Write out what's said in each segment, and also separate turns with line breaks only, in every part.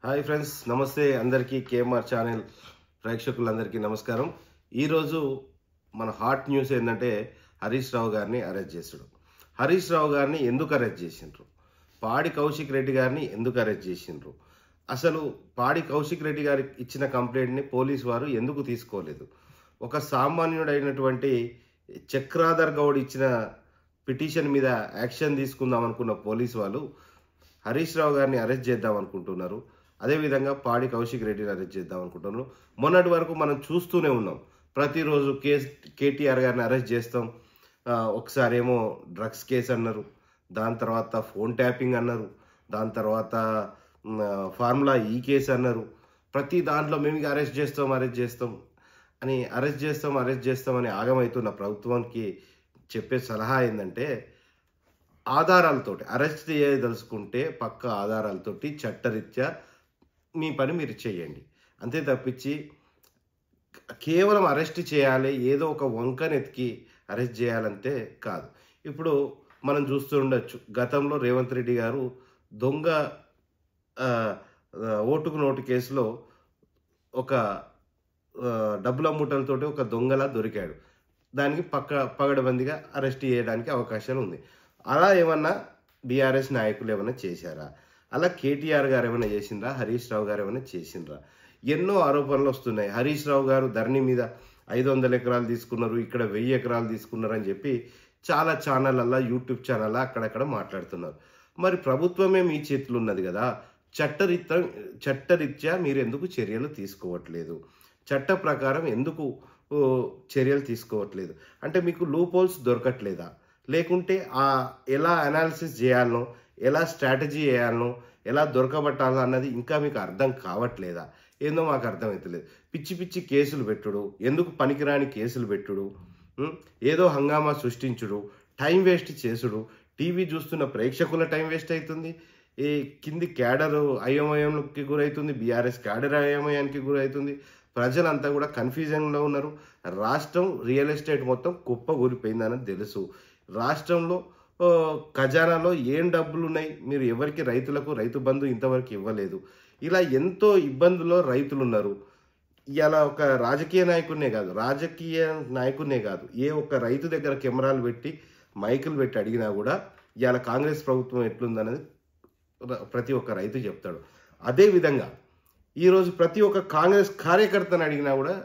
Hi friends, నమస్తే అందరికీ. KMR channel ప్రేక్షకులందరికీ నమస్కారం. ఈరోజు మన హాట్ న్యూస్ ఏంటంటే హరీష్ రావు గారిని అరెస్ట్ చేసాడు. హరీష్ రావు గారిని ఎందుకు అరెస్ట్ చేసిండ్రు, పాడి కౌశిక్ రెడ్డి గారిని ఎందుకు అరెస్ట్ చేసిండ్రు, అసలు పాడి కౌశిక్ రెడ్డి గారికి ఇచ్చిన కంప్లైంట్ని పోలీసు వారు ఎందుకు తీసుకోలేదు, ఒక సామాన్యుడైనటువంటి చక్రాధర్ గౌడ్ ఇచ్చిన పిటిషన్ మీద యాక్షన్ తీసుకుందాం అనుకున్న పోలీసు వాళ్ళు హరీష్ రావు గారిని అరెస్ట్ చేద్దాం అనుకుంటున్నారు. అదేవిధంగా పాడి కౌశిక్ రెడ్డిని అరెస్ట్ చేద్దాం అనుకుంటున్నారు. మొన్నటి వరకు మనం చూస్తూనే ఉన్నాం, ప్రతిరోజు కేటీఆర్ గారిని అరెస్ట్ చేస్తాం. ఒకసారి ఏమో డ్రగ్స్ కేసు అన్నారు, దాని తర్వాత ఫోన్ ట్యాపింగ్ అన్నారు, దాని తర్వాత ఫార్ములా ఈ కేసు అన్నారు. ప్రతి దాంట్లో మేము అరెస్ట్ చేస్తాం అని అరెస్ట్ చేస్తామని ఆగమవుతున్న ప్రభుత్వానికి చెప్పే సలహా ఏంటంటే, ఆధారాలతోటి అరెస్ట్ చేయదలుచుకుంటే పక్క ఆధారాలతోటి చట్టరీత్యా మీ పని మీరు చేయండి. అంతే తప్పించి కేవలం అరెస్ట్ చేయాలి, ఏదో ఒక వంకనెత్తికి అరెస్ట్ చేయాలంటే కాదు. ఇప్పుడు మనం చూస్తూ ఉండొచ్చు, గతంలో రేవంత్ రెడ్డి గారు దొంగ ఓటుకు నోటు కేసులో ఒక డబ్బుల మూటలతోటి ఒక దొంగలా దొరికాడు. దానికి పగడబందిగా అరెస్ట్ చేయడానికి అవకాశాలు ఉంది. అలా ఏమన్నా బీఆర్ఎస్ నాయకులు ఏమైనా చేశారా? అలా కేటీఆర్ గారు ఏమైనా చేసిండ్రా? హరీష్ రావు గారు ఏమైనా చేసిండ్రా? ఎన్నో ఆరోపణలు వస్తున్నాయి. హరీష్ రావు గారు ధరణి మీద 500 ఎకరాలు తీసుకున్నారు, ఇక్కడ 1000 ఎకరాలు తీసుకున్నారు అని చెప్పి చాలా ఛానళ్ళల్లో, యూట్యూబ్ ఛానల్లో అక్కడక్కడ మాట్లాడుతున్నారు. మరి ప్రభుత్వమే మీ చేతులు ఉన్నది కదా, చట్టరీత్యా మీరు ఎందుకు చర్యలు తీసుకోవట్లేదు? చట్ట ప్రకారం ఎందుకు చర్యలు తీసుకోవట్లేదు? అంటే మీకు లూప్ హోల్స్ దొరకట్లేదా? లేకుంటే ఎలా అనాలిసిస్ చేయాలనో, ఎలా స్ట్రాటజీ చేయాలనో, ఎలా దొరకబట్టాలో అన్నది ఇంకా మీకు అర్థం కావట్లేదా? ఏందో మాకు అర్థమవుతలేదు. పిచ్చి పిచ్చి కేసులు పెట్టుడు, ఎందుకు పనికిరాని కేసులు పెట్టుడు, ఏదో హంగామా సృష్టించుడు, టైం వేస్ట్ చేసుడు, టీవీ చూస్తున్న ప్రేక్షకుల టైం వేస్ట్ అవుతుంది, ఈ కింది క్యాడర్ అయోమయానికి గురవుతుంది, బీఆర్ఎస్ క్యాడర్ అయోమయానికి గురవుతుంది, ప్రజలంతా కూడా కన్ఫ్యూజన్లో ఉన్నారు. రాష్ట్రం రియల్ ఎస్టేట్ మొత్తం కుప్పగూలిపోయిందని తెలుసు. రాష్ట్రంలో ఖజానాలో ఏం డబ్బులు ఉన్నాయి, మీరు ఎవరికి రైతులకు రైతు బంధు ఇంతవరకు ఇవ్వలేదు. ఇలా ఎంతో ఇబ్బందుల్లో రైతులు ఉన్నారు. ఇలా ఒక రాజకీయ నాయకుడినే కాదు, ఏ ఒక్క రైతు దగ్గర కెమెరాలు పెట్టి మైకులు పెట్టి అడిగినా కూడా ఇవాళ కాంగ్రెస్ ప్రభుత్వం ఎట్లుందనేది ప్రతి ఒక్క రైతు చెప్తాడు. అదేవిధంగా ఈరోజు ప్రతి ఒక్క కాంగ్రెస్ కార్యకర్తను అడిగినా కూడా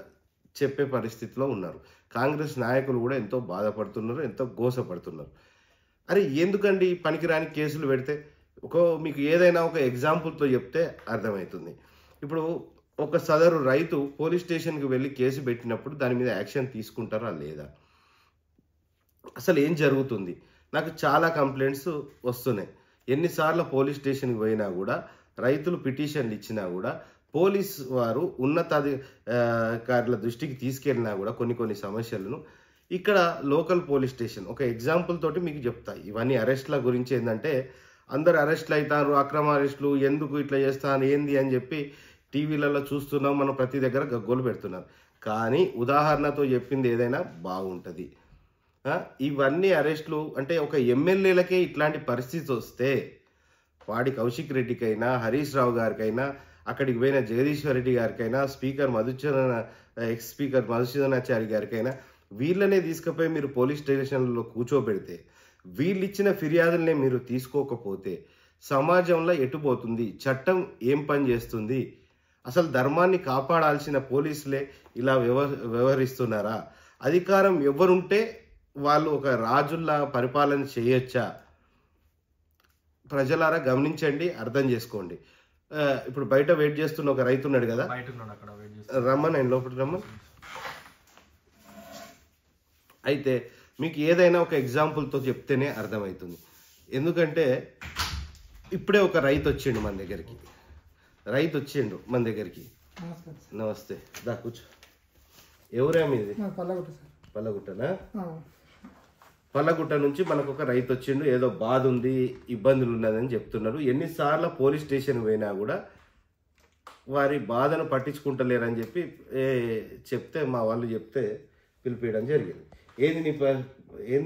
చెప్పే పరిస్థితిలో ఉన్నారు. కాంగ్రెస్ నాయకులు కూడా ఎంతో బాధపడుతున్నారు, ఎంతో గోసపడుతున్నారు. అరే ఎందుకండి పనికిరాని కేసులు పెడితే? మీకు ఏదైనా ఒక ఎగ్జాంపుల్తో చెప్తే అర్థమవుతుంది. ఇప్పుడు ఒక సదరు రైతు పోలీస్ స్టేషన్కి వెళ్ళి కేసు పెట్టినప్పుడు దాని మీద యాక్షన్ తీసుకుంటారా లేదా? అసలు ఏం జరుగుతుంది? నాకు చాలా కంప్లైంట్స్ వస్తున్నాయి. ఎన్నిసార్లు పోలీస్ స్టేషన్కి పోయినా కూడా, రైతులు పిటిషన్లు ఇచ్చినా కూడా, పోలీస్ వారు ఉన్నతాధికారుల దృష్టికి తీసుకెళ్ళినా కూడా కొన్ని సమస్యలను ఇక్కడ లోకల్ పోలీస్ స్టేషన్, ఒక ఎగ్జాంపుల్ తోటి మీకు చెప్తా. ఇవన్నీ అరెస్ట్ల గురించి ఏంటంటే, అందరు అరెస్ట్లు అవుతారు, అక్రమ అరెస్టులు, ఎందుకు ఇట్లా చేస్తాను ఏంది అని చెప్పి టీవీలలో చూస్తున్నాం, మనం ప్రతి దగ్గర గగ్గోలు పెడుతున్నారు. కానీ ఉదాహరణతో చెప్పింది ఏదైనా బాగుంటుంది. ఇవన్నీ అరెస్టులు అంటే ఒక ఎమ్మెల్యేలకే ఇట్లాంటి పరిస్థితి వస్తే, పాడి కౌశిక్ రెడ్డికైనా, హరీష్ రావు గారికైనా, అక్కడికి పోయిన జగదీశ్వర్ రెడ్డి గారికైనా, ఎక్స్ స్పీకర్ మధుసూదనాచారి గారికైనా, వీళ్ళనే తీసుకుపోయి మీరు పోలీస్ స్టేషన్లో కూర్చోబెడితే, వీళ్ళు ఇచ్చిన ఫిర్యాదులనే మీరు తీసుకోకపోతే సమాజంలో ఎటుపోతుంది? చట్టం ఏం పని చేస్తుంది? అసలు ధర్మాన్ని కాపాడాల్సిన పోలీసులే ఇలా వ్యవహరిస్తున్నారా? అధికారం ఎవరుంటే వాళ్ళు ఒక రాజుల్లా పరిపాలన చేయొచ్చా? ప్రజలారా గమనించండి, అర్థం చేసుకోండి. ఇప్పుడు బయట వెయిట్ చేస్తున్న ఒక రైతు ఉన్నాడు కదా, రమ్మని ఆయన లోపలికి రమ్మని. అయితే మీకు ఏదైనా ఒక ఎగ్జాంపుల్తో చెప్తేనే అర్థమవుతుంది. ఎందుకంటే ఇప్పుడే ఒక రైతు వచ్చిండు మన దగ్గరికి. నమస్తే, దా కూర్చో. ఎవరేమి ఇది? పల్లగుట్టనా? పల్లగుట్ట నుంచి మనకు ఒక రైతు వచ్చిండు, ఏదో బాధ ఉంది, ఇబ్బందులు ఉన్నదని చెప్తున్నారు. ఎన్నిసార్లు పోలీస్ స్టేషన్ పోయినా కూడా వారి బాధను పట్టించుకుంటలేరని చెప్పి చెప్తే, మా వాళ్ళు చెప్తే పిలిపించడం జరిగింది. ఏంది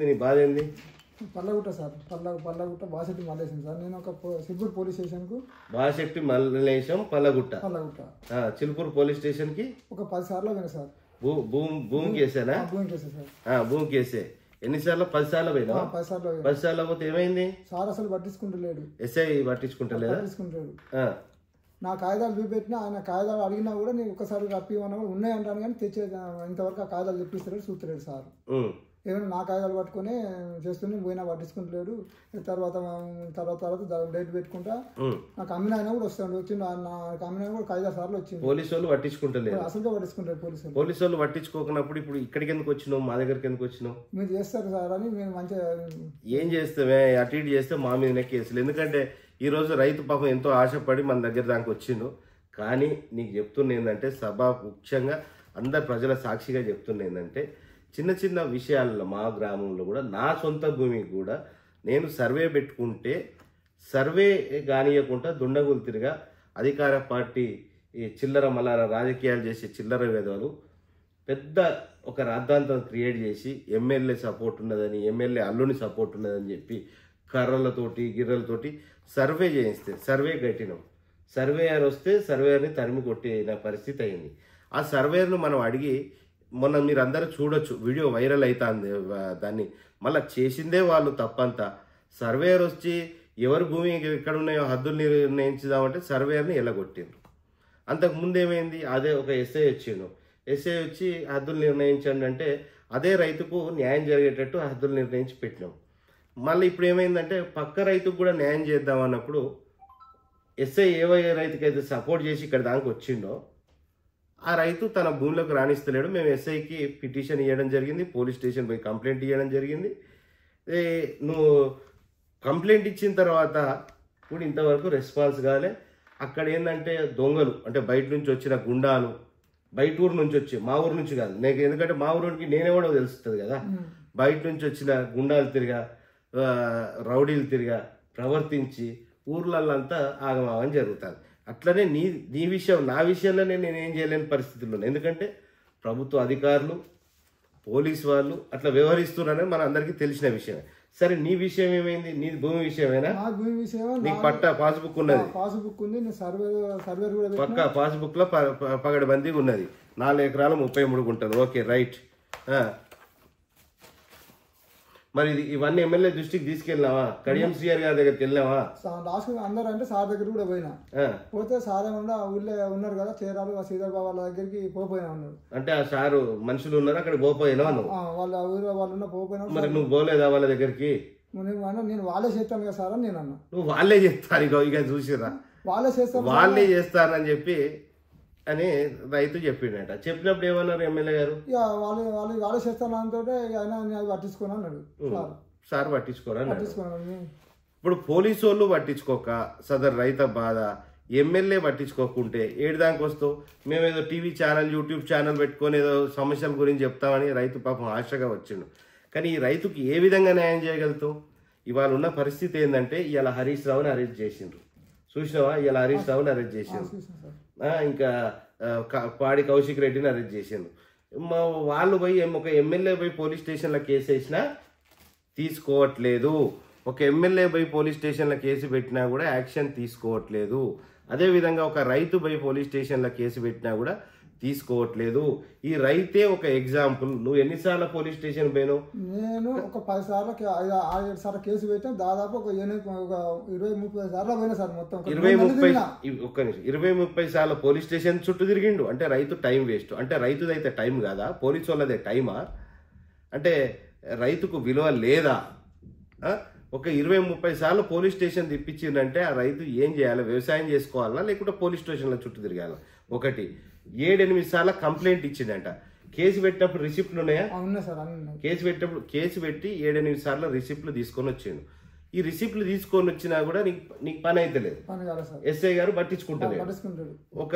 నీ బాధ ఏంది?
Pallagutta sir, Pallagutta Basetti Mallesham sir. నేను ఒక సిల్పూర్ పోలీస్ స్టేషన్కు
బాసెట్టి మల్లేశం పల్లగుట్ట చిలుపూర్ పోలీస్ స్టేషన్ కి
ఒక 10 సార్లు పోయినా సార్.
భూమి కేసేనా?
భూమి కేసే సార్.
భూమి కేసే ఎన్నిసార్లు? 10 సార్లు పోయినా?
10 సార్లు.
10 సార్లు పోతే ఏమైంది
సార్? అసలు పట్టించుకుంటలేడు.
ఎస్ఐ పట్టించుకుంటలేదా?
పట్టించుకుంటాడు. నా కాగితాలు చూపెట్టినా, ఆయన కాగితాలు అడిగినా కూడా నేను ఒకసారి రప్పివన్నా కూడా ఉన్నాయంటాను, కానీ తెచ్చే ఇంతవరకు ఆ కాగితాలు తెప్పిస్తలేడు, చూస్తలేడు సార్. ఏమైనా నా కాగితాలు పట్టుకొని చేస్తుంటే పోయినా పట్టించుకుంటలేడు. తర్వాత డేట్ పెట్టుకుంటా నాకు అమ్మిన ఆయన కూడా వస్తాడు, వచ్చిండు. నాకు అమ్మిన కూడా 5-6 సార్లు వచ్చింది.
పోలీసు వాళ్ళు పట్టించుకుంటలేదు.
అసలు పట్టించుకుంటారు
పోలీసు వాళ్ళు పట్టించుకోకున్నప్పుడు ఇప్పుడు ఇక్కడికి ఎందుకు వచ్చినావు, మా దగ్గరికి ఎందుకు వచ్చినావు?
మీరు చేస్తారు సార్ అని మేము మంచిగా
ఏం చేస్తామే, అటు ఇటు చేస్తే మా మీద కేసులు. ఎందుకంటే ఈ రోజు రైతు పాపం ఎంతో ఆశపడి మన దగ్గర దానికి వచ్చిండు. కానీ నీకు చెప్తున్నా ఏంటంటే, సభ ముఖ్యంగా అందరు ప్రజల సాక్షిగా చెప్తున్నా ఏంటంటే, చిన్న చిన్న విషయాల్లో మా గ్రామంలో కూడా నా సొంత భూమికి కూడా నేను సర్వే పెట్టుకుంటే సర్వే కానియకుండా దుండగులు తిరిగా అధికార పార్టీ ఈ చిల్లర మల్లార రాజకీయాలు చేసే చిల్లర వేదాలు పెద్ద ఒక రాద్ధాంతం క్రియేట్ చేసి ఎమ్మెల్యే సపోర్ట్ ఉన్నదని, ఎమ్మెల్యే అల్లుని సపోర్ట్ ఉన్నదని చెప్పి కర్రలతోటి గిర్రలతోటి సర్వే చేయిస్తే సర్వే కట్టినాం. సర్వేయర్ వస్తే సర్వేయర్ని తరిమి కొట్టిన పరిస్థితి అయింది. ఆ సర్వేయర్ను మనం అడిగి మొన్న మీరు అందరూ చూడొచ్చు, వీడియో వైరల్ అవుతుంది. దాన్ని మళ్ళీ చేసిందే వాళ్ళు తప్పంతా. సర్వేయర్ వచ్చి ఎవరు భూమి ఎక్కడ ఉన్నాయో హద్దులు నిర్ణయించుదామంటే సర్వేయర్ని ఎలగొట్టిండ్రు. అంతకుముందు ఏమైంది, అదే ఒక ఎస్ఐ వచ్చిండు. ఎస్ఐ వచ్చి హద్దులు నిర్ణయించండి అంటే అదే రైతుకు న్యాయం జరిగేటట్టు హద్దులు నిర్ణయించి పెట్టినాం. మళ్ళీ ఇప్పుడు ఏమైందంటే పక్క రైతుకు కూడా న్యాయం చేద్దాం అన్నప్పుడు ఎస్ఐ రైతుకైతే సపోర్ట్ చేసి ఇక్కడ దానికి వచ్చిండో ఆ రైతు తన భూమిలోకి రాణిస్తలేడు. మేము ఎస్ఐకి పిటిషన్ ఇవ్వడం జరిగింది, పోలీస్ స్టేషన్ పోయి కంప్లైంట్ ఇవ్వడం జరిగింది. నువ్వు కంప్లైంట్ ఇచ్చిన తర్వాత కూడా ఇంతవరకు రెస్పాన్స్ కాలే. అక్కడ ఏంటంటే దొంగలు, అంటే బయట నుంచి వచ్చిన గుండాలు, బయట ఊరు నుంచి వచ్చి, మా ఊరు నుంచి కాదు, ఎందుకంటే మా ఊరికి నేనే కూడా తెలుస్తుంది కదా, బయట నుంచి వచ్చిన గుండాలు తిరిగా రౌడీలు తిరిగా ప్రవర్తించి ఊర్లల్లంతా ఆగమాగం జరుగుతుంది. అట్లనే నీ విషయం నా విషయంలోనే నేనేం చేయలేని పరిస్థితుల్లో, ఎందుకంటే ప్రభుత్వ అధికారులు పోలీసు వాళ్ళు అట్లా వ్యవహరిస్తున్నారని మన అందరికీ తెలిసిన విషయమే. సరే నీ విషయం ఏమైంది? నీ భూమి విషయమేనా? నీకు పట్ట పాస్బుక్ ఉన్నది?
పాస్బుక్ ఉంది,
పక్క పాస్బుక్ లో పగడబందీ ఉన్నది. 4 ఎకరాలు 33 గుంటలు. Okay right. మరి ఇవన్నీ ఎమ్మెల్యే దృష్టికి తీసుకెళ్ళినావా? కడియం శ్రీఆర్ గారి దగ్గరికి వెళ్ళినావా?
అందరూ అంటే సార్ దగ్గర కూడా పోయినా, పోతే సార్ ఏమన్నా ఊళ్ళో ఉన్నారు కదా చేరాలు, శ్రీధర్ బాబు వాళ్ళ దగ్గరికి పోయినా ఉన్నారు.
అంటే ఆ సారు మనుషులు ఉన్నారు అక్కడ పోయినా?
వాళ్ళ ఊళ్ళో వాళ్ళు ఉన్న పోయినా.
మరి నువ్వు పోలేదా వాళ్ళ దగ్గరికి?
నేను వాళ్ళే చేస్తాను కదా సార్ అని నేను అన్నా.
నువ్వు వాళ్ళే చేస్తారు ఇక చూసిరా, వాళ్ళే చేస్తారని చెప్పి అని రైతు చెప్పిండట. చెప్పినప్పుడు ఏమన్నారు ఎమ్మెల్యే గారు?
వాళ్ళే చేస్తాను అంతో పట్టించుకోను అన్నాడు.
సార్ పట్టించుకోరా? ఇప్పుడు పోలీసు వాళ్ళు పట్టించుకోక సదరు రైతు బాధ, ఎమ్మెల్యే పట్టించుకోకుంటే ఏడు దానికి వస్తావు? మేమేదో టీవీ ఛానల్, యూట్యూబ్ ఛానల్ పెట్టుకొని ఏదో సమస్యల గురించి చెప్తామని రైతు పాపం ఆశగా వచ్చిండు. కానీ ఈ రైతుకి ఏ విధంగా న్యాయం చేయగలుగుతావు? ఇవాళ ఉన్న పరిస్థితి ఏంటంటే, ఇవాళ హరీష్ రావుని అరెస్ట్ చేసిండ్రు. చూసినావా? ఇవాళ హరీష్ రావుని అరెస్ట్ చేసిండ్రు. ఇంకా పాడి కౌశిక్ రెడ్డిని అరెస్ట్ చేసిండ్రు. వాళ్ళు పోయి ఒక ఎమ్మెల్యే పోయి పోలీస్ స్టేషన్లో కేసు వేసినా తీసుకోవట్లేదు. ఒక ఎమ్మెల్యే పోయి పోలీస్ స్టేషన్లో కేసు పెట్టినా కూడా యాక్షన్ తీసుకోవట్లేదు. అదేవిధంగా ఒక రైతు పోయి పోలీస్ స్టేషన్లో కేసు పెట్టినా కూడా తీసుకోవట్లేదు. ఈ రైతే ఒక ఎగ్జాంపుల్. నువ్వు ఎన్నిసార్లు పోలీస్ స్టేషన్ పోయినావు?
నేను ఒక 10 సార్లు 6-7 సార్లు కేసు పెట్టాను. దాదాపు ఒక 20-30 సార్లు పోయినా సార్. మొత్తం
20-30 సార్లు పోలీస్ స్టేషన్ చుట్టూ తిరిగిండు. అంటే రైతు టైం వేస్ట్. అంటే రైతుదైతే టైం కాదా? పోలీసు వాళ్ళదే టైమా? అంటే రైతుకు విలువ లేదా? ఒక 20-30 సార్లు పోలీస్ స్టేషన్ తిప్పించిందంటే ఆ రైతు ఏం చేయాలి? వ్యవసాయం చేసుకోవాలన్నా లేకుంటే పోలీస్ స్టేషన్ల చుట్టూ తిరగాల? ఒకటి 7-8 సార్లు కంప్లైంట్ ఇచ్చిందంట. కేసు పెట్టినప్పుడు రిసిప్ట్లు ఉన్నాయా? కేసు పెట్టి 7-8 సార్లు రిసిప్ట్లు తీసుకొని వచ్చిండు. ఈ రిసిప్ట్లు తీసుకొని వచ్చినా కూడా నీకు పని అయితే లేదు. ఎస్ఐ గారు పట్టించుకుంటలేదు. ఒక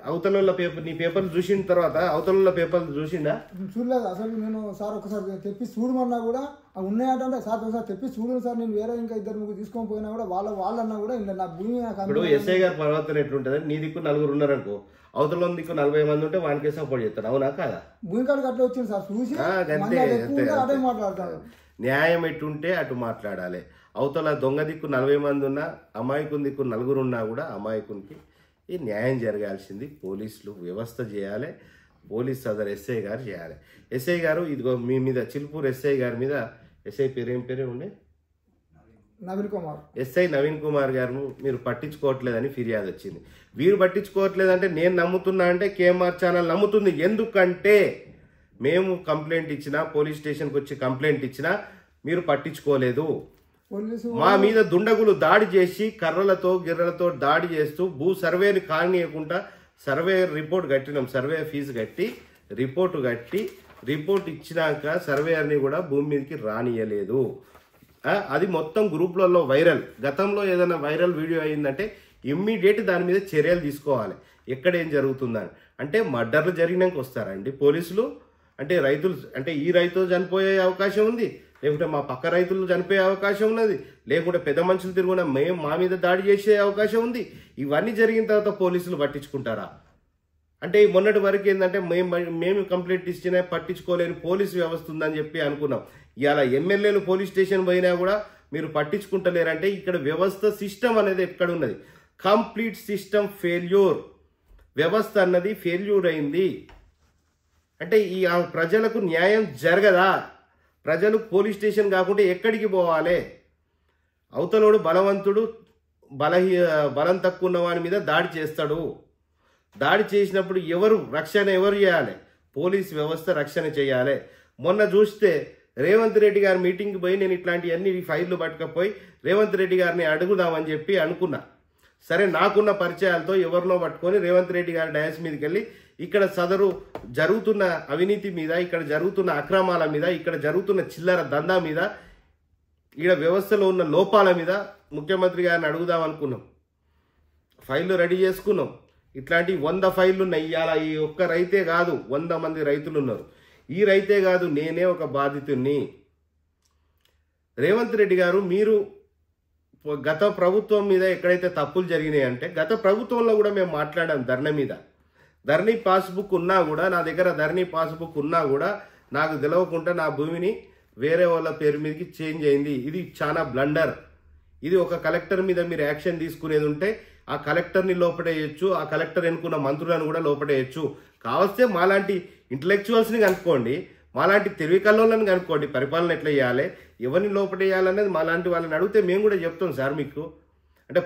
అవతల పేపర్, నీ పేపర్లు చూసిన తర్వాత అవతల పేపర్లు చూసిండా?
చూడలేదు అసలు. నేను సార్ ఒకసారి తెప్పి చూడమన్నా కూడా ఉన్నాయంటే సార్ ఒకసారి తెప్పి చూడను సార్, నేను వేరే ఇంకా 2-3 తీసుకొని పోయినా కూడా వాళ్ళన్నా కూడా నా భూమి.
ఇప్పుడు ఎస్ఐ గారు ప్రవర్తన ఎట్లుంటది? నీ దిక్కు 4 ఉన్నారనుకో, అవతల దిక్కు 40 మంది ఉంటే వానికే సపోర్ట్ చేస్తాడు. అవునా కాదా?
భూమి కాడికి అట్లా వచ్చింది సార్. చూసి అదే మాట్లాడతాను.
న్యాయం ఎట్టుంటే అటు మాట్లాడాలి. అవతల దొంగ దిక్కు 40 మంది ఉన్నా, అమాయకుని దిక్కు 4 ఉన్నా కూడా అమాయకునికి ఈ న్యాయం జరగాల్సింది పోలీసులు వ్యవస్థ చేయాలి. పోలీస్ సదర్ ఎస్ఐ గారు చేయాలి. ఎస్ఐ గారు ఇదిగో మీ మీద చిలుపూరు ఎస్ఐ గారి మీద, ఎస్ఐ పేరు ఏం పేరే ఉండే,
నవీన్ కుమార్,
ఎస్ఐ నవీన్ కుమార్ గారు మీరు పట్టించుకోవట్లేదని ఫిర్యాదు వచ్చింది. వీరు పట్టించుకోవట్లేదంటే నేను నమ్ముతున్నా అంటే కేఎంఆర్ ఛానల్ నమ్ముతుంది. ఎందుకంటే మేము కంప్లైంట్ ఇచ్చినా, పోలీస్ స్టేషన్కి వచ్చి కంప్లైంట్ ఇచ్చినా మీరు పట్టించుకోలేదు. మా మీద దుండగులు దాడి చేసి కర్రలతో గిర్రలతో దాడి చేస్తూ భూ సర్వేని కానియకుండా సర్వే రిపోర్ట్ కట్టినాం. సర్వే ఫీజు కట్టి రిపోర్ట్ ఇచ్చినాక సర్వేయర్ని కూడా భూమి మీదకి రానియలేదు. అది మొత్తం గ్రూప్లలో వైరల్. గతంలో ఏదైనా వైరల్ వీడియో అయిందంటే ఇమ్మీడియట్ దాని మీద చర్యలు తీసుకోవాలి. ఎక్కడ ఏం జరుగుతుందని. అంటే మర్డర్లు జరిగినాక వస్తారండి పోలీసులు? అంటే రైతులు, అంటే ఈ రైతు చనిపోయే అవకాశం ఉంది, లేకుంటే మా పక్క రైతులు చనిపోయే అవకాశం ఉన్నది, లేకుంటే పెద్ద మనుషులు తిరుగున మా మీద దాడి చేసే అవకాశం ఉంది. ఇవన్నీ జరిగిన తర్వాత పోలీసులు పట్టించుకుంటారా? అంటే మొన్నటి వరకు ఏంటంటే మేము కంప్లైంట్ ఇచ్చినా పట్టించుకోలేని పోలీసు వ్యవస్థ ఉందని చెప్పి అనుకున్నాం. ఇవాళ ఎమ్మెల్యేలు పోలీస్ స్టేషన్ పోయినా కూడా మీరు పట్టించుకుంటలేరంటే ఇక్కడ వ్యవస్థ సిస్టమ్ అనేది ఎక్కడ ఉన్నది? Complete system failure. వ్యవస్థ అన్నది ఫెయిల్యూర్ అయింది. అంటే ఈ ప్రజలకు న్యాయం జరగదా? ప్రజలు పోలీస్ స్టేషన్ కాకుండా ఎక్కడికి పోవాలి? అవతలోడు బలవంతుడు బలం తక్కువ ఉన్న వాడి మీద దాడి చేస్తాడు. దాడి చేసినప్పుడు రక్షణ ఎవరు చేయాలి? పోలీస్ వ్యవస్థ రక్షణ చేయాలి. మొన్న చూస్తే రేవంత్ రెడ్డి గారి మీటింగ్కి పోయి నేను ఇట్లాంటివన్నీ ఫైళ్లు పట్టుకపోయి రేవంత్ రెడ్డి గారిని అడుగుదామని చెప్పి అనుకున్నా. సరే, నాకున్న పరిచయాలతో ఎవరినో పట్టుకొని రేవంత్ రెడ్డి గారి డయాస్ మీదకి వెళ్ళి ఇక్కడ సదరు జరుగుతున్న అవినీతి మీద, ఇక్కడ జరుగుతున్న అక్రమాల మీద, ఇక్కడ జరుగుతున్న చిల్లర దందా మీద, ఇక్కడ వ్యవస్థలో ఉన్న లోపాల మీద ముఖ్యమంత్రి గారిని అడుగుదాం అనుకున్నాం. ఫైళ్ళు రెడీ చేసుకున్నాం. ఇట్లాంటి 100 ఫైళ్ళు ఉన్నాయి. ఇవాళ ఈ ఒక్క రైతే కాదు, 100 మంది రైతులు ఉన్నారు. ఈ రైతే కాదు, నేనే ఒక బాధితుణ్ణి. రేవంత్ రెడ్డి గారు, మీరు గత ప్రభుత్వం మీద ఎక్కడైతే తప్పులు జరిగినాయి అంటే గత ప్రభుత్వంలో కూడా మేము మాట్లాడాం ధర్నా మీద. ధరణి పాస్బుక్ ఉన్నా కూడా, నా దగ్గర ధరణి పాస్బుక్ ఉన్నా కూడా నాకు తెలవకుండా నా భూమిని వేరే వాళ్ళ పేరు మీదకి చేంజ్ అయింది. ఇది చాలా బ్లండర్. ఇది ఒక కలెక్టర్ మీద మీరు యాక్షన్ తీసుకునేది ఉంటే ఆ కలెక్టర్ని లోపడేయచ్చు, ఆ కలెక్టర్ ఎన్నుకున్న మంత్రులను కూడా లోపడేయచ్చు. కావస్తే మాలాంటి ఇంటలెక్చువల్స్ని కనుక్కోండి, మాలాంటి తెలివి కల్లోళ్ళని కనుక్కోండి. పరిపాలన ఎట్లా చేయాలి, ఎవరిని లోపడేయాలనేది మాలాంటి వాళ్ళని అడిగితే మేము కూడా చెప్తాం సార్ మీకు. అంటే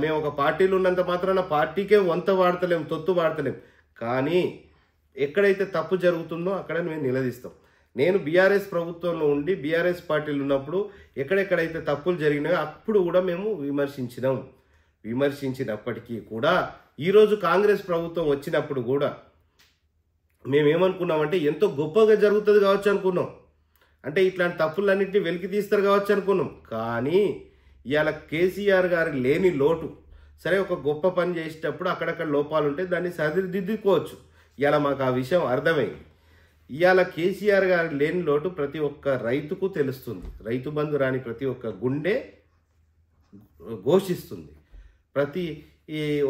మేము ఒక పార్టీలు ఉన్నంత మాత్రాన పార్టీకే వంత వాడతలేం, తొత్తు వాడతలేం. కానీ ఎక్కడైతే తప్పు జరుగుతుందో అక్కడ మేము నిలదీస్తాం. నేను బీఆర్ఎస్ ప్రభుత్వంలో ఉండి బీఆర్ఎస్ పార్టీలు ఉన్నప్పుడు ఎక్కడెక్కడైతే తప్పులు జరిగినాయో అప్పుడు కూడా మేము విమర్శించినప్పటికీ కూడా ఈరోజు కాంగ్రెస్ ప్రభుత్వం వచ్చినప్పుడు కూడా మేమేమనుకున్నామంటే ఎంతో గొప్పగా జరుగుతుంది కావచ్చు అనుకున్నాం. అంటే ఇట్లాంటి తప్పులన్నింటినీ వెలికి తీస్తారు కావచ్చు అనుకున్నాం. కానీ ఇవాళ కేసీఆర్ గారు లేని లోటు. సరే, ఒక గొప్ప పని చేసేటప్పుడు అక్కడక్కడ లోపాలు ఉంటే దాన్ని సరిదిద్దుకోవచ్చు. ఇవాళ మాకు ఆ విషయం అర్థమైంది. ఇవాళ కేసీఆర్ గారు లేని లోటు ప్రతి ఒక్క రైతుకు తెలుస్తుంది. రైతు బంధు రాని ప్రతి ఒక్క గుండె ఘోషిస్తుంది. ప్రతి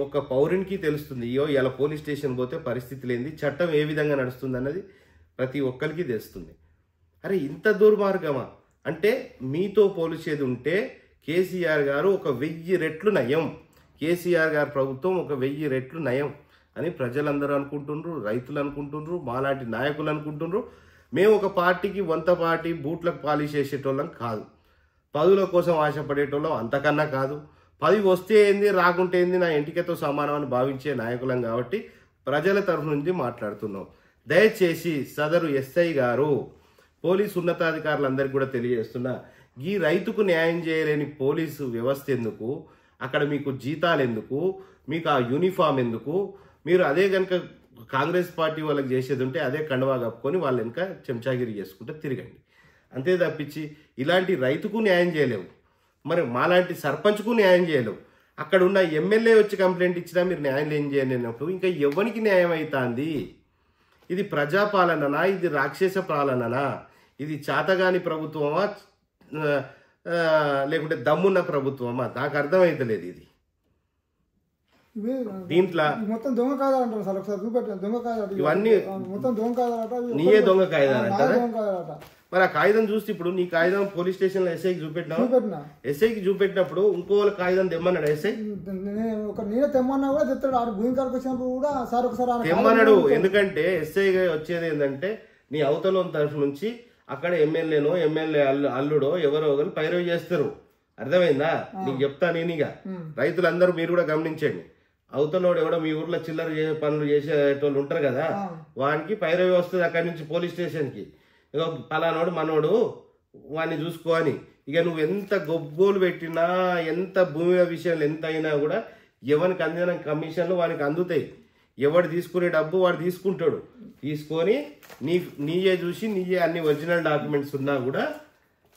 ఒక్క పౌరునికి తెలుస్తుంది. ఇలా పోలీస్ స్టేషన్ పోతే పరిస్థితి లేనిది, చట్టం ఏ విధంగా నడుస్తుంది అన్నది ప్రతి ఒక్కరికి తెలుస్తుంది. అరే, ఇంత దుర్మార్గమా? అంటే మీతో పోలిచేది ఉంటే కేసీఆర్ గారు ఒక 1000 రెట్లు నయం. కేసీఆర్ గారి ప్రభుత్వం ఒక 1000 రెట్లు నయం అని ప్రజలందరూ అనుకుంటున్నారు, రైతులు అనుకుంటున్నారు, మాలాంటి నాయకులు అనుకుంటున్నారు. మేము ఒక పార్టీకి వంత పార్టీ బూట్లకు పాలిష్ చేసేటోళ్ళం కాదు. పదుల కోసం ఆశపడేటోళ్ళం అంతకన్నా కాదు. 10 వస్తే ఏంది, రాకుంటే ఏంది, నా ఎంటికతో సమానం అని భావించే నాయకులం కాబట్టి ప్రజల తరఫు నుంచి మాట్లాడుతున్నాం. దయచేసి సదరు ఎస్ఐ గారు, పోలీసు ఉన్నతాధికారులందరికీ కూడా తెలియజేస్తున్నా, ఈ రైతుకు న్యాయం చేయలేని పోలీసు వ్యవస్థ ఎందుకు? అక్కడ మీకు జీతాలు ఎందుకు? మీకు ఆ యూనిఫామ్ ఎందుకు? మీరు అదే కనుక కాంగ్రెస్ పార్టీ వాళ్ళకి చేసేది ఉంటే అదే కండవా కప్పుకొని వాళ్ళ వెనుక చెంచాగిరి చేసుకుంటే తిరగండి. అంతే తప్పించి ఇలాంటి రైతుకు న్యాయం చేయలేవు, మరి మాలాంటి సర్పంచ్కు న్యాయం చేయలేవు. అక్కడ ఉన్న ఎమ్మెల్యే వచ్చి కంప్లైంట్ ఇచ్చినా మీరు న్యాయం ఏం చేయలేనప్పుడు ఇంకా ఎవరికి న్యాయం అవుతుంది? ఇది ప్రజాపాలననా? ఇది రాక్షస పాలననా? ఇది చాతగాని ప్రభుత్వమా లేకుంటే దమ్మున్న ప్రభుత్వమా? నాకు అర్థమైతలేదు. ఇది దీంట్లో
మొత్తం దొంగ కాయదాలు అంటారు సార్. ఒకసారి చూపెట్టాను, దొంగ కాయదాలు
ఇవన్నీ
మొత్తం దొంగ కాయదాలట.
నీయే దొంగ కాయదాలంటారా? మరి ఆ కాగితం చూస్తే ఇప్పుడు నీ కాగితం పోలీస్ స్టేషన్లో ఎస్ఐకి చూపెట్టినా, ఎస్ఐకి చూపెట్టినప్పుడు ఇంకో వాళ్ళ కాగితం తెమ్మన్నాడు ఎస్ఐ?
నేనే తెమ్మన్నా కూడా చెప్తాడు. ఆ భూమి కాడికి వచ్చినప్పుడు కూడా సార్ ఒకసారి
తెమ్మన్నాడు. ఎందుకంటే ఎస్ఐ వచ్చేది ఏంటంటే నీ అవతల తరఫు నుంచి అక్కడ ఎమ్మెల్యేనో ఎమ్మెల్యే అల్లుడో ఎవరో ఒకరు పైరవి చేస్తారు. అర్థమైందా? నీకు చెప్తా నేనిగా. రైతులందరూ మీరు కూడా గమనించండి. అవతలోడు ఎవడో మీ ఊర్లో చిల్లర పనులు చేసేటోళ్ళు ఉంటారు కదా, వానికి పైరవి వస్తుంది అక్కడి నుంచి పోలీస్ స్టేషన్కి. ఇక పలానోడు మనోడు వాడిని చూసుకో అని. ఇక నువ్వు ఎంత గొగ్గోలు పెట్టినా, ఎంత భూమి విషయాలు ఎంత అయినా కూడా ఎవరికి అందిన కమిషన్లు వానికి అందుతాయి. ఎవడు తీసుకునే డబ్బు వాడు తీసుకుంటాడు. తీసుకొని నీయే చూసి నీయే అన్ని ఒరిజినల్ డాక్యుమెంట్స్ ఉన్నా కూడా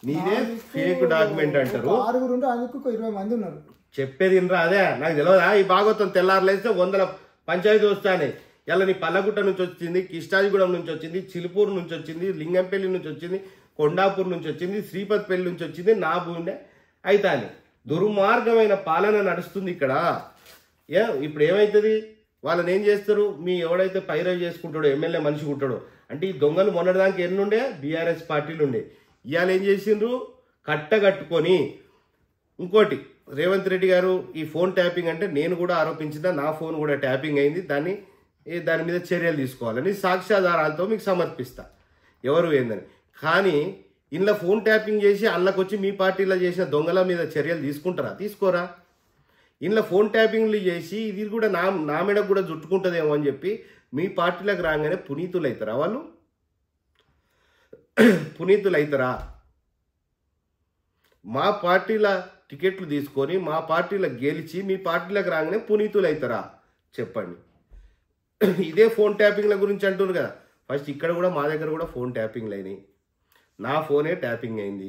నీదే ఫేక్ డాక్యుమెంట్ అంటారు.
20 మంది ఉన్నారు.
చెప్పేది ఇన్రా, అదే నాకు తెలియదా? ఈ భాగవతం తెల్లారులేస్తే 100 పంచాయతీ వస్తానే. ఇలా నీ పల్లగుట్ట నుంచి వచ్చింది, కిష్టాజిగూడెం నుంచి వచ్చింది, చిలుపూరు నుంచి వచ్చింది, లింగంపల్లి నుంచి వచ్చింది, కొండాపూర్ నుంచి వచ్చింది, శ్రీపతిపల్లి నుంచి వచ్చింది, నా భూమినే అయితే దుర్మార్గమైన పాలన నడుస్తుంది ఇక్కడ. ఇప్పుడు ఏమవుతుంది? వాళ్ళని ఏం చేస్తారు? మీ ఎవడైతే పైరవి చేసుకుంటాడో ఎమ్మెల్యే మనిషి ఉంటాడో, అంటే ఈ దొంగలు మొన్నటిదానికి ఎన్నుండే బీఆర్ఎస్ పార్టీలు ఉండే, ఇవాళ ఏం చేసిండ్రు? కట్టగట్టుకొని. ఇంకోటి, రేవంత్ రెడ్డి గారు ఈ ఫోన్ ట్యాపింగ్ అంటే నేను కూడా ఆరోపించిన, నా ఫోన్ కూడా ట్యాపింగ్ అయింది, దాని మీద చర్యలు తీసుకోవాలని సాక్ష్యాధారాలతో మీకు సమర్పిస్తా ఎవరు ఏందని. కానీ ఇంట్లో ఫోన్ ట్యాపింగ్ చేసి అల్లకొచ్చి మీ పార్టీలో చేసిన దొంగల మీద చర్యలు తీసుకుంటారా? తీసుకోరా? ఇంట్లో ఫోన్ ట్యాపింగ్లు చేసి ఇది కూడా నా మెడకు కూడా జుట్టుకుంటుందేమో అని చెప్పి మీ పార్టీలకు రాగానే పునీతులు అవుతారా? వాళ్ళు పునీతులు అవుతారా? మా పార్టీల టికెట్లు తీసుకొని మా పార్టీలో గెలిచి మీ పార్టీలకు రాగానే పునీతులు అవుతారా? చెప్పండి. ఇదే ఫోన్ ట్యాపింగ్ల గురించి అంటున్నారు కదా. ఫస్ట్ ఇక్కడ కూడా మా దగ్గర కూడా ఫోన్ ట్యాపింగ్లు అయినాయి. నా ఫోనే ట్యాపింగ్ అయింది,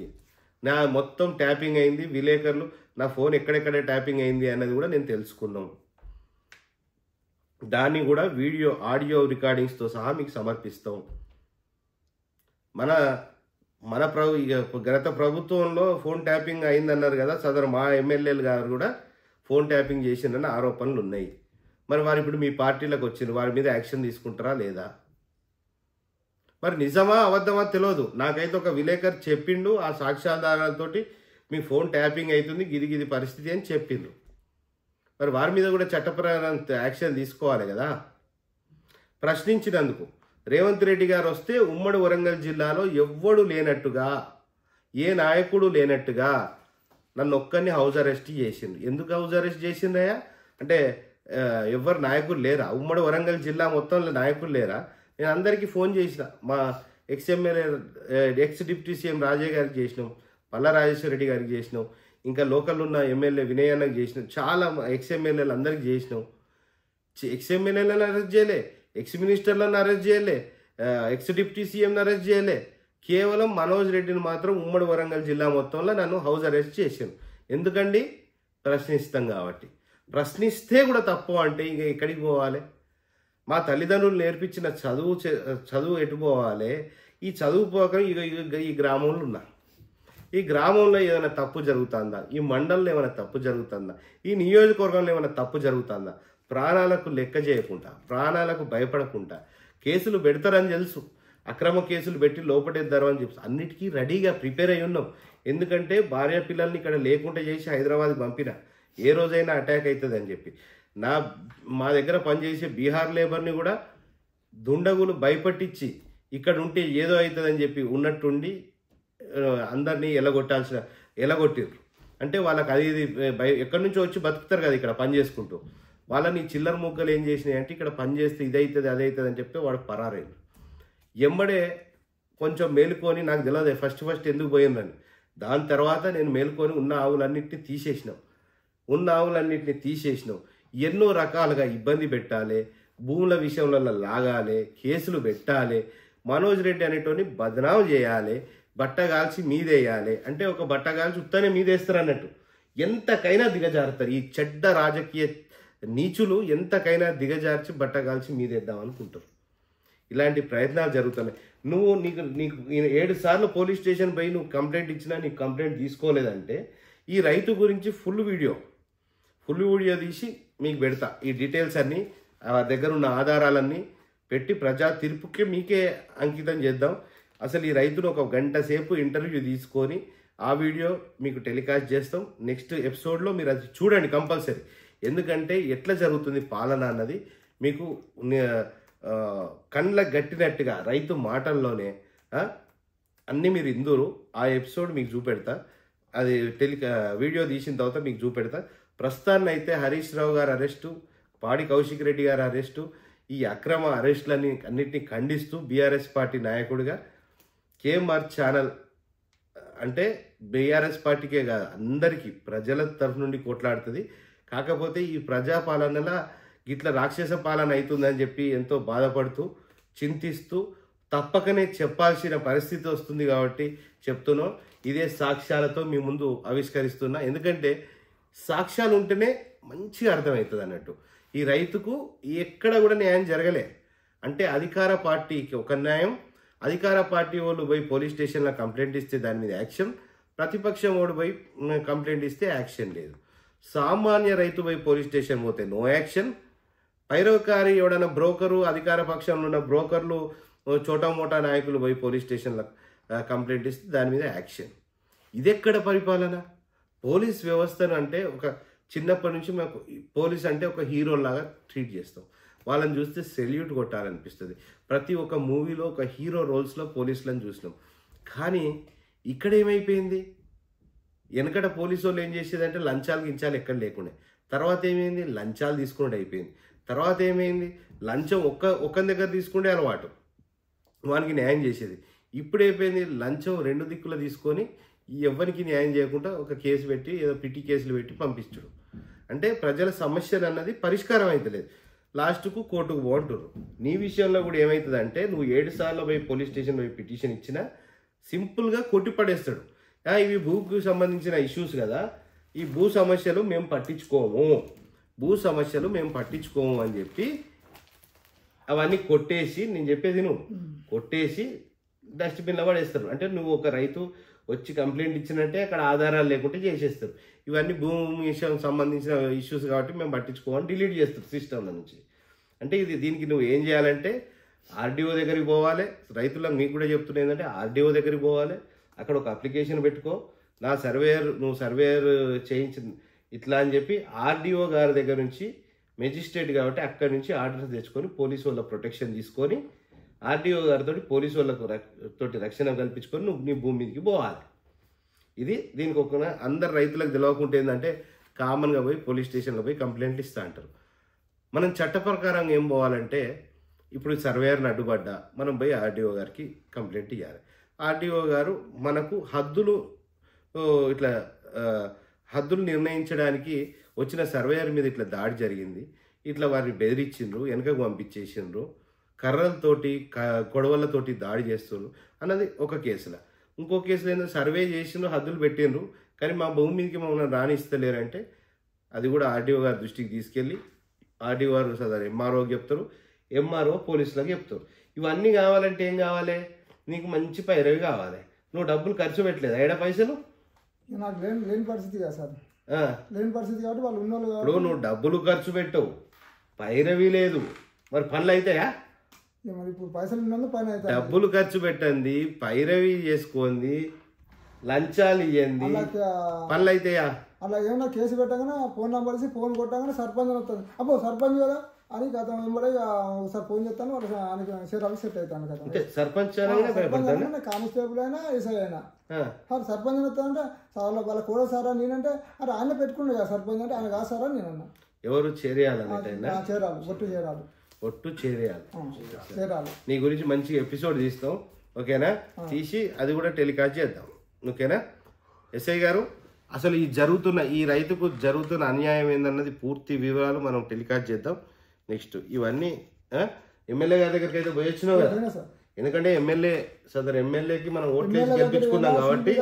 నా మొత్తం ట్యాపింగ్ అయింది. విలేకరులు నా ఫోన్ ఎక్కడెక్కడ ట్యాపింగ్ అయింది అన్నది కూడా నేను తెలుసుకున్నాం. దాన్ని కూడా ఆడియో రికార్డింగ్స్తో సహా మీకు సమర్పిస్తాం. గత ప్రభుత్వంలో ఫోన్ ట్యాపింగ్ అయిందన్నారు కదా, సదరు మా ఎమ్మెల్యేలు గారు కూడా ఫోన్ ట్యాపింగ్ చేసిందన్న ఆరోపణలు ఉన్నాయి. మరి వారు ఇప్పుడు మీ పార్టీలకు వచ్చింది, వారి మీద యాక్షన్ తీసుకుంటారా లేదా? మరి నిజమా అబద్ధమా తెలియదు. నాకైతే ఒక విలేకరు చెప్పిండు, ఆ సాక్ష్యాధారాలతోటి మీ ఫోన్ ట్యాపింగ్ అవుతుంది, గిది పరిస్థితి అని చెప్పిండ్రు. మరి వారి మీద కూడా చట్టపరమైన యాక్షన్ తీసుకోవాలి కదా. ప్రశ్నించినందుకు రేవంత్ రెడ్డి గారు వస్తే ఉమ్మడి వరంగల్ జిల్లాలో ఎవ్వడు లేనట్టుగా, ఏ నాయకుడు లేనట్టుగా నన్ను ఒక్కరిని హౌస్ అరెస్ట్ చేసిండు. ఎందుకు హౌస్ అరెస్ట్ చేసిందయ్యా అంటే ఎవరు నాయకులు లేరా? ఉమ్మడి వరంగల్ జిల్లా మొత్తంలో నాయకులు లేరా? నేను అందరికీ ఫోన్ చేసిన, మా ఎక్స్ డిప్యూటీ సీఎం రాజయ్య గారికి చేసినాం, పల్లా రాజేశ్వర రెడ్డి గారికి చేసినాం, ఇంకా లోకల్ ఉన్న ఎమ్మెల్యే వినయ్ అన్నకి చేసినాం, చాలా ఎక్స్ ఎమ్మెల్యేలు అందరికి చేసినాం. ఎక్స్ ఎమ్మెల్యేలను అరెస్ట్ చేయలే, ఎక్స్ మినిస్టర్లను అరెస్ట్ చేయలే, ఎక్స్ డిప్యూటీ సీఎంని అరెస్ట్ చేయలే. కేవలం మనోజ్ రెడ్డిని మాత్రం ఉమ్మడి వరంగల్ జిల్లా మొత్తంలో నన్ను హౌస్ అరెస్ట్ చేశాను. ఎందుకండి? ప్రశ్నిస్తాం కాబట్టి. ప్రశ్నిస్తే కూడా తప్పు అంటే ఇంక ఎక్కడికి పోవాలి? మా తల్లిదండ్రులు నేర్పించిన చదువు ఎటు పోవాలి? ఈ చదువు పోక ఈ గ్రామంలో ఉన్నా, ఈ గ్రామంలో ఏమైనా తప్పు జరుగుతుందా? ఈ మండలంలో ఏమైనా తప్పు జరుగుతుందా? ఈ నియోజకవర్గంలో ఏమైనా తప్పు జరుగుతుందా? ప్రాణాలకు లెక్క చేయకుండా, ప్రాణాలకు భయపడకుండా కేసులు పెడతారని తెలుసు, అక్రమ కేసులు పెట్టి లోపడేద్దారు అని చెప్పి అన్నిటికీ రెడీగా ప్రిపేర్ అయి ఉన్నాం. ఎందుకంటే భార్య పిల్లల్ని ఇక్కడ లేకుండా చేసి హైదరాబాద్కి పంపిన, ఏ రోజైనా అటాక్ అవుతుంది అని చెప్పి. మా దగ్గర పనిచేసే బీహార్ లేబర్ని కూడా దుండగులు భయపట్టించి ఇక్కడ ఉంటే ఏదో అవుతుందని చెప్పి ఉన్నట్టుండి అందరినీ ఎలగొట్టిర్రు. అంటే వాళ్ళకి అది ఎక్కడి నుంచో వచ్చి బతుకుతారు కదా ఇక్కడ పని చేసుకుంటూ. వాళ్ళని చిల్లర ముగ్గలు ఏం చేసినాయి అంటే ఇక్కడ పని చేస్తే ఇదవుతుంది అదవుతుంది అని చెప్పి వాడు పరారైంది. ఎంబడే కొంచెం మేలుకొని, నాకు తెలియదు ఫస్ట్ ఎందుకు పోయిందని. దాని తర్వాత నేను మేలుకొని ఉన్న ఆవులన్నింటినీ తీసేసినాం. ఎన్నో రకాలుగా ఇబ్బంది పెట్టాలి, భూముల విషయంలో లాగాలి, కేసులు పెట్టాలి, మనోజ్ రెడ్డి అనేటోని బదనాం చేయాలి, బట్టగాల్చి మీదేయాలి. అంటే ఒక బట్టగాల్చి ఉత్తనే మీదేస్తారు అన్నట్టు. ఎంతకైనా దిగజారుతారు ఈ చెడ్డ రాజకీయ నీచులు, ఎంతకైనా దిగజార్చి బట్టగాల్చి మీదేద్దాం అనుకుంటారు. ఇలాంటి ప్రయత్నాలు జరుగుతున్నాయి. నీకు 7 సార్లు పోలీస్ స్టేషన్ పోయి నువ్వు కంప్లైంట్ ఇచ్చినా నీకు కంప్లైంట్ తీసుకోలేదంటే ఈ రైతు గురించి ఫుల్ వీడియో తీసి మీకు పెడతా. ఈ డీటెయిల్స్ అన్నీ దగ్గర ఉన్న ఆధారాలన్నీ పెట్టి ప్రజా తీర్పుకి మీకే అంకితం చేద్దాం. అసలు ఈ రైతును ఒక గంట సేపు ఇంటర్వ్యూ తీసుకొని ఆ వీడియో మీకు టెలికాస్ట్ చేస్తాం. నెక్స్ట్ ఎపిసోడ్లో మీరు అది చూడండి కంపల్సరీ. ఎందుకంటే ఎట్లా జరుగుతుంది పాలన అన్నది మీకు కళ్ళ గట్టినట్టుగా రైతు మాటల్లోనే అన్నీ మీరు ఇందూరు. ఆ ఎపిసోడ్ మీకు చూపెడతా, అది వీడియో తీసిన తర్వాత మీకు చూపెడతా. ప్రస్తుతాన్ని అయితే హరీష్ రావు గారు అరెస్టు, పాడి కౌశిక్ రెడ్డి గారు అరెస్టు, ఈ అక్రమ అరెస్టులని అన్నింటినీ ఖండిస్తూ బీఆర్ఎస్ పార్టీ నాయకుడిగా కేఎంఆర్ ఛానల్ అంటే బీఆర్ఎస్ పార్టీకే కాదు అందరికీ ప్రజల తరఫు నుండి కొట్లాడుతుంది. కాకపోతే ఈ ప్రజాపాలనలా ఇట్లా రాక్షస పాలన అవుతుందని చెప్పి ఎంతో బాధపడుతూ చింతిస్తూ తప్పకనే చెప్పాల్సిన పరిస్థితి వస్తుంది కాబట్టి చెప్తున్నాం. ఇదే సాక్ష్యాలతో మీ ముందు ఆవిష్కరిస్తున్నా. ఎందుకంటే సాక్ష్యాలు ఉంటేనే మంచిగా అర్థమవుతుంది అన్నట్టు. ఈ రైతుకు ఎక్కడ కూడా న్యాయం జరగలే అంటే అధికార పార్టీకి ఒక న్యాయం, అధికార పార్టీ వాళ్ళు పోయి పోలీస్ స్టేషన్లో కంప్లైంట్ ఇస్తే దాని మీద యాక్షన్, ప్రతిపక్షం వాడు పోయి కంప్లైంట్ ఇస్తే యాక్షన్ లేదు. సామాన్య రైతు పోయి పోలీస్ స్టేషన్ పోతే నో యాక్షన్, పైరవకారి ఎవడన్నా బ్రోకరు, అధికార పక్షంలో ఉన్న బ్రోకర్లు చోటా మోటా నాయకులు పోయి పోలీస్ స్టేషన్లో కంప్లైంట్ ఇస్తే దాని మీద యాక్షన్. ఇదెక్కడ పరిపాలన? పోలీస్ వ్యవస్థను అంటే ఒక చిన్నప్పటి నుంచి మాకు పోలీస్ అంటే ఒక హీరోలాగా ట్రీట్ చేస్తాం. వాళ్ళని చూస్తే సెల్యూట్ కొట్టాలనిపిస్తుంది. ప్రతి ఒక్క మూవీలో ఒక హీరో రోల్స్లో పోలీసులను చూసినాం. కానీ ఇక్కడ ఏమైపోయింది? వెనకట పోలీసు వాళ్ళు ఏం చేసేదంటే లంచాలు గించాలు ఎక్కడ లేకుండా, తర్వాత ఏమైంది లంచాలు తీసుకునే అయిపోయింది. తర్వాత ఏమైంది లంచం ఒక్క దగ్గర తీసుకుంటే అలవాటు, వానికి న్యాయం చేసేది. ఇప్పుడు అయిపోయింది లంచం రెండు దిక్కులు తీసుకొని ఎవరికి న్యాయం చేయకుండా ఒక కేసు పెట్టి ఏదో పిటి కేసులు పెట్టి పంపించడం. అంటే ప్రజల సమస్యలు అన్నది పరిష్కారం అవుతలేదు, లాస్ట్కు కోర్టుకు పోంటున్నారు. నీ విషయంలో కూడా ఏమవుతుందంటే నువ్వు 7 సార్లు పోయి పోలీస్ స్టేషన్ పోయి పిటిషన్ ఇచ్చినా సింపుల్గా కొట్టిపడేస్తాడు. ఇవి భూకు సంబంధించిన ఇష్యూస్ కదా, ఈ భూ సమస్యలు మేము పట్టించుకోము అని చెప్పి అవన్నీ కొట్టేసి, నేను చెప్పేది నువ్వు కొట్టేసి డస్ట్బిన్లో పడేస్తారు. అంటే నువ్వు ఒక రైతు వచ్చి కంప్లైంట్ ఇచ్చినట్టే అక్కడ ఆధారాలు లేకుంటే చేసేస్తారు. ఇవన్నీ భూమి విషయం సంబంధించిన ఇష్యూస్ కాబట్టి మేము పట్టించుకోమని డిలీట్ చేస్తారు సిస్టంలో నుంచి. అంటే దీనికి నువ్వు ఏం చేయాలంటే ఆర్డీఓ దగ్గరికి పోవాలి. రైతులకు మీకు కూడా చెప్తున్నా ఏంటంటే ఆర్డీఓ దగ్గరికి పోవాలి, అక్కడ ఒక అప్లికేషన్ పెట్టుకో, నువ్వు సర్వేయర్ చేయించింది ఇట్లా అని చెప్పి ఆర్డీఓ గారి దగ్గర నుంచి, మెజిస్ట్రేట్ కాబట్టి అక్కడి నుంచి ఆర్డర్ తెచ్చుకొని పోలీసు వాళ్ళ ప్రొటెక్షన్ తీసుకొని ఆర్డీఓ గారితో పోలీసు వాళ్ళకు తోటి రక్షణ కల్పించుకొని నువ్వు నీ భూమి మీదకి పోవాలి. దీనికి ఒక అందరు రైతులకు తెలియకుంటే ఏంటంటే కామన్గా పోయి పోలీస్ స్టేషన్లో పోయి కంప్లైంట్లు ఇస్తూ అంటారు. మనం చట్ట ప్రకారం ఏం పోవాలంటే ఇప్పుడు సర్వేయర్ని అడ్డుపడ్డా మనం పోయి ఆర్డీఓ గారికి కంప్లైంట్ ఇవ్వాలి. ఆర్డీఓ గారు మనకు హద్దులు నిర్ణయించడానికి వచ్చిన సర్వేయర్ మీద ఇట్లా దాడి జరిగింది, ఇట్లా వారిని బెదిరించిండ్రు, వెనకకు పంపించేసిండ్రు, కర్రలతోటి కొడవలతోటి దాడి చేస్తుండ్రు అన్నది ఒక కేసులో. ఇంకో కేసులో ఏంటంటే సర్వే చేసిండ్రు, హద్దులు పెట్టిండ్రు, కానీ మా భూమి మీదకి మమ్మల్ని రానిస్తలేరంటే అది కూడా ఆర్డీఓ గారి దృష్టికి తీసుకెళ్ళి ఆర్డీఓ గారు సదరు ఎంఆర్ఓకి చెప్తారు, ఎంఆర్ఓ పోలీసులకు చెప్తారు. ఇవన్నీ కావాలంటే ఏం కావాలి? నీకు మంచి పైరవి కావాలి. నువ్వు డబ్బులు ఖర్చు పెట్టలేదు, ఏడా పైసలు
నాకు లేని పరిస్థితి కదా సార్, లేని పరిస్థితి కాబట్టి వాళ్ళు ఉన్నోళ్ళు.
ఇప్పుడు నువ్వు డబ్బులు ఖర్చు పెట్టవు, పైరవి లేదు, మరి పనులు అవుతాయా?
మరి ఇప్పుడు పైసలు ఉన్న పని అవుతాయి.
డబ్బులు ఖర్చు పెట్టండి, పైరవి చేసుకోండి, లంచాలు ఇవ్వండి, పనులు అవుతాయా?
అలా ఏమన్నా కేసు పెట్టగానే ఫోన్ నెంబర్ ఇచ్చి ఫోన్ కొట్టగానే సర్పంచ్ వస్తుంది, అబ్బో సర్పంచ్ కదా అని కథ వెంబడే ఒకసారి ఫోన్ చేస్తాను, వాళ్ళకి షేర్ సెట్ అవుతాను కదా.
సర్పంచ్
కానిస్టేబుల్ అయినా ఎస్ఐ అయినా సర్పంచ్ వస్తానంటే వాళ్ళ కూడా సారా నేనంటే అరే ఆయన పెట్టుకుండే కదా సర్పంచ్ అంటే ఆయన కాదు సారా నేనన్నా.
ఎవరు చేరాలి, ఒట్టు చేరాలి. నీ గురించి మంచి ఎపిసోడ్ తీస్తాం, ఓకేనా? తీసి అది కూడా టెలికాస్ట్ చేద్దాం, ఓకేనా? ఎస్ఐ గారు అసలు ఈ రైతుకు జరుగుతున్న అన్యాయం ఏందన్నది పూర్తి వివరాలు మనం టెలికాస్ట్ చేద్దాం. నెక్స్ట్ ఇవన్నీ ఎమ్మెల్యే గారి దగ్గరికి అయితే పోయొచ్చినావు కదా, ఎందుకంటే ఎమ్మెల్యేకి మనం ఓట్లు వేసి గెలిపించుకున్నాం కాబట్టి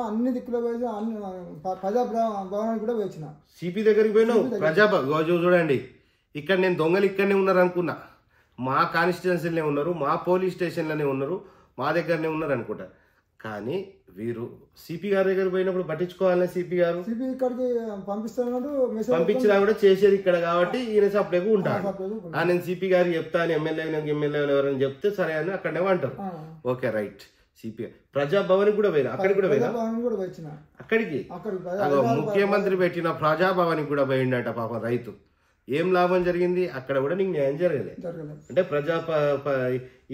అన్ని దిక్కులో ప్రజాభవనానికి కూడా వచ్చిన
సిపి దగ్గరికి పోయినావు. చూడండి, ఇక్కడ నేను దొంగలు ఇక్కడనే ఉన్నారు అనుకున్నా, మా కాన్స్టిట్యున్సీలోనే ఉన్నారు, మా పోలీస్ స్టేషన్లోనే ఉన్నారు, మా దగ్గరనే ఉన్నారు అనుకుంటా. కానీ వీరు సిపి గారి దగ్గర పోయినప్పుడు పట్టించుకోవాలని సిపి గారు
ఇక్కడికి పంపిస్తాను
పంపించినా కూడా చేసేది ఇక్కడ కాబట్టి ఈయన సపరేట్గా ఉంటాడు. నేను సిపి గారికి చెప్తాను ఎమ్మెల్యే ఎవరైనా చెప్తే సరే అని అక్కడనే అంటారు. Okay right. సిపి ప్రజాభవన్ కూడా పోయినా అక్కడికి కూడా పోయినా అక్కడికి ముఖ్యమంత్రి పెట్టిన ప్రజాభవన్ కూడా పోయిండట పాపం రైతు. ఏం లాభం జరిగింది అక్కడ కూడా నీకు న్యాయం జరగలేదు. అంటే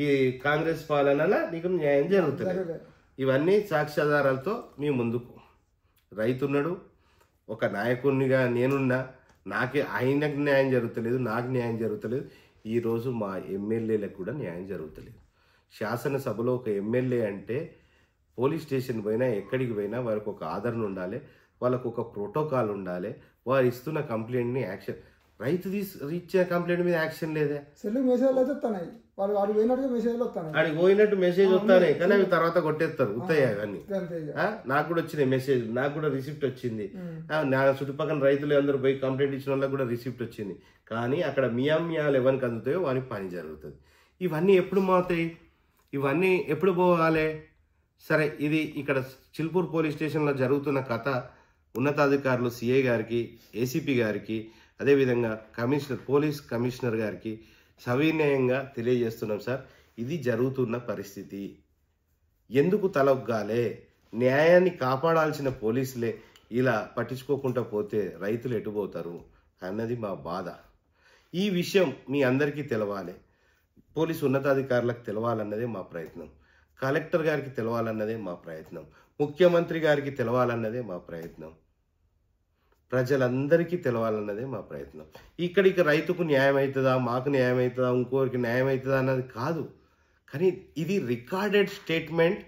ఈ కాంగ్రెస్ పాలనలో నీకు న్యాయం జరుగుతుంది. ఇవన్నీ సాక్ష్యాధారాలతో మీ ముందుకు రైతున్నాడు. ఒక నాయకునిగా నేనున్నా, ఆయనకు న్యాయం జరుగుతలేదు, నాకు న్యాయం జరుగుతలేదు. ఈరోజు మా ఎమ్మెల్యేలకు కూడా న్యాయం జరుగుతలేదు. శాసనసభలో ఒక ఎమ్మెల్యే అంటే పోలీస్ స్టేషన్ పోయినా ఎక్కడికి పోయినా వారికి ఒక ఆదరణ ఉండాలి, వాళ్ళకు ఒక ప్రోటోకాల్ ఉండాలి. వారు ఇస్తున్న కంప్లైంట్ని యాక్షన్, రైతు ఇచ్చిన కంప్లైంట్ మీద యాక్షన్ లేదే. ఆడికి పోయినట్టు మెసేజ్ వస్తానే కానీ అవి తర్వాత కొట్టేస్తారు ఉత్తయ్య అవన్నీ. నాకు కూడా వచ్చినాయి మెసేజ్, నాకు కూడా రిసిప్ట్ వచ్చింది. నా చుట్టుపక్కల రైతులు అందరూ పోయి కంప్లైంట్ ఇచ్చిన వాళ్ళకి కూడా రిసిప్ట్ వచ్చింది. కానీ అక్కడ మియాలు ఎవరికి అందుతాయో వానికి పని జరుగుతుంది. ఇవన్నీ ఎప్పుడు మోతాయి, ఇవన్నీ ఎప్పుడు పోవాలి? సరే, ఇది ఇక్కడ చిల్పూర్ పోలీస్ స్టేషన్లో జరుగుతున్న కథ ఉన్నతాధికారులు సిఐ గారికి, ఏసీపీ గారికి, అదేవిధంగా పోలీస్ కమిషనర్ గారికి సవినయంగా తెలియజేస్తున్నాం. సార్, ఇది జరుగుతున్న పరిస్థితి. ఎందుకు తలొగ్గాలే? న్యాయాన్ని కాపాడాల్సిన పోలీసులే ఇలా పట్టించుకోకుండా పోతే రైతులు ఎటుపోతారు అన్నది మా బాధ. ఈ విషయం మీ అందరికీ తెలవాలి. పోలీసు ఉన్నతాధికారులకు తెలవాలన్నదే మా ప్రయత్నం. కలెక్టర్ గారికి తెలవాలన్నదే మా ప్రయత్నం. ముఖ్యమంత్రి గారికి తెలవాలన్నదే మా ప్రయత్నం. ప్రజలందరికీ తెలవాలన్నదే మా ప్రయత్నం. ఇక్కడికి రైతుకు న్యాయం అవుతుందా, మాకు న్యాయం అవుతుందా, ఇంకోరికి న్యాయం అవుతుందా అన్నది కాదు. కానీ ఇది రికార్డెడ్ స్టేట్మెంట్,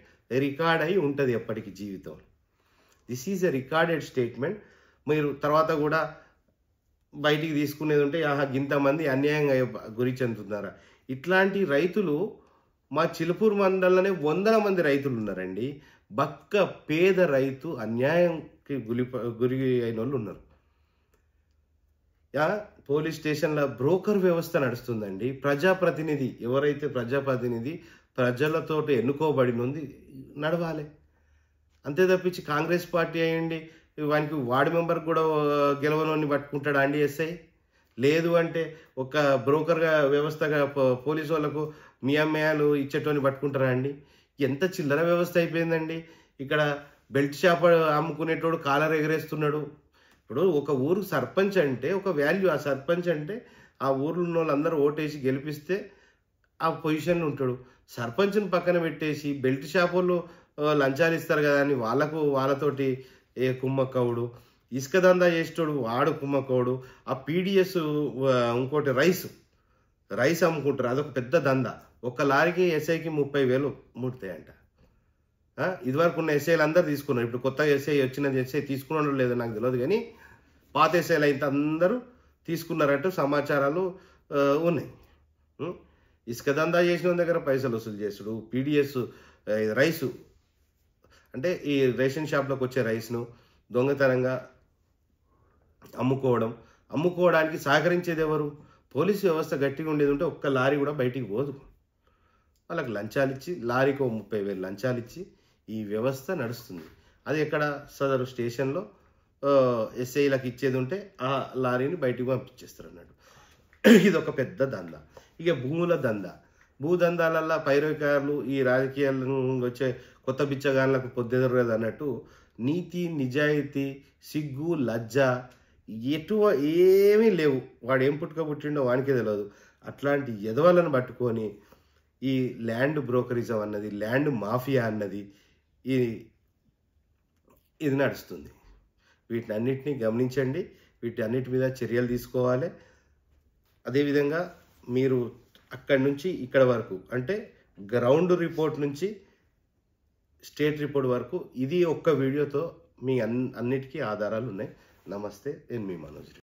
రికార్డ్ అయి ఉంటుంది ఎప్పటికీ జీవితం. This is a recorded statement. మీరు తర్వాత కూడా బయటికి తీసుకునేది ఉంటే ఇంతమంది అన్యాయంగా గురి చెందుతున్నారా? ఇట్లాంటి రైతులు మా చిలుపూరు మండలంలోనే 100 మంది రైతులు ఉన్నారండి. బక్క పేద రైతు అన్యాయంకి గురి అయిన వాళ్ళు ఉన్నారు. పోలీస్ స్టేషన్లో బ్రోకర్ వ్యవస్థ నడుస్తుందండి. ప్రజాప్రతినిధి ఎవరైతే ప్రజాప్రతినిధి ప్రజలతో ఎన్నుకోబడినది నడవాలి. అంతే తప్పించి కాంగ్రెస్ పార్టీ అయ్యండి వానికి వార్డు మెంబర్ కూడా గెలవనోని పట్టుకుంటాడా అండి ఎస్ఐ? లేదు అంటే ఒక బ్రోకర్గా వ్యవస్థగా పోలీసు వాళ్ళకు మియాలు ఇచ్చేటోని పట్టుకుంటారా అండి? ఎంత చిల్లర వ్యవస్థ అయిపోయిందండి. ఇక్కడ బెల్ట్ షాప్ అమ్ముకునేటోడు కాలర్ ఎగరేస్తున్నాడు. ఇప్పుడు ఒక ఊరు సర్పంచ్ అంటే ఒక వాల్యూ. ఆ సర్పంచ్ అంటే ఆ ఊర్లో ఉన్న వాళ్ళందరూ ఓటేసి గెలిపిస్తే ఆ పొజిషన్లో ఉంటాడు. సర్పంచ్ని పక్కన పెట్టేసి బెల్ట్ షాప్ వాళ్ళు లంచాలు ఇస్తారు కదా అని వాళ్ళతోటి కుమ్మక్కవుడు, ఇసుక దందా చేసేటోడు వాడు కుమ్మక్కవుడు. ఆ పీడిఎస్ ఇంకోటి రైస్ అమ్ముకుంటారు, అదొక పెద్ద దందా. ఒక లారీకి ఎస్ఐకి 30,000 ముడతాయంట. ఇదివరకు ఉన్న ఎస్ఐలు అందరూ తీసుకున్నారు. ఇప్పుడు కొత్త ఎస్ఐ వచ్చినది ఎస్ఐ తీసుకున్నాడో లేదో నాకు తెలియదు, కానీ పాత ఎస్ఐలు అయితే అందరూ తీసుకున్నారంటూ సమాచారాలు ఉన్నాయి. ఇసుక దందా చేసిన దగ్గర పైసలు వసూలు చేసుడు, పీడిఎస్ రైసు అంటే ఈ రేషన్ షాప్లోకి వచ్చే రైస్ను దొంగతనంగా అమ్ముకోవడానికి సహకరించేది ఎవరు? పోలీసు వ్యవస్థ గట్టిగా ఉండేది ఉంటే ఒక్క లారీ కూడా బయటికి పోదు. వాళ్ళకి లంచాలు ఇచ్చి, లారీకి 30,000 లంచాలు ఇచ్చి ఈ వ్యవస్థ నడుస్తుంది. అది ఎక్కడ? సదరు స్టేషన్లో ఎస్ఐలకు ఇచ్చేది ఉంటే ఆ లారీని బయటికి పంపించేస్తారు అన్నట్టు. ఇది ఒక పెద్ద దందా. ఇక భూముల దందా, భూదందాలల్లో పైరవికారులు ఈ రాజకీయాలను వచ్చే కొత్త బిచ్చగాళ్ళకు పొద్దెదరదు అన్నట్టు నీతి, నిజాయితీ, సిగ్గు, లజ్జ ఏమీ లేవు. వాడు ఏం పుట్టిండో వానికే తెలియదు. అట్లాంటి ఎదవలను పట్టుకొని ఈ ల్యాండ్ బ్రోకరిజం అన్నది, ల్యాండ్ మాఫియా అన్నది ఇది నడుస్తుంది. వీటినన్నిటినీ గమనించండి. వీటన్నిటి మీద చర్యలు తీసుకోవాలి. అదేవిధంగా మీరు అక్కడి నుంచి ఇక్కడ వరకు అంటే గ్రౌండ్ రిపోర్ట్ నుంచి స్టేట్ రిపోర్ట్ వరకు ఇది ఒక్క వీడియోతో మీ అన్నిటికీ ఆధారాలు ఉన్నాయి. నమస్తే, నేను మీ మనోజ్.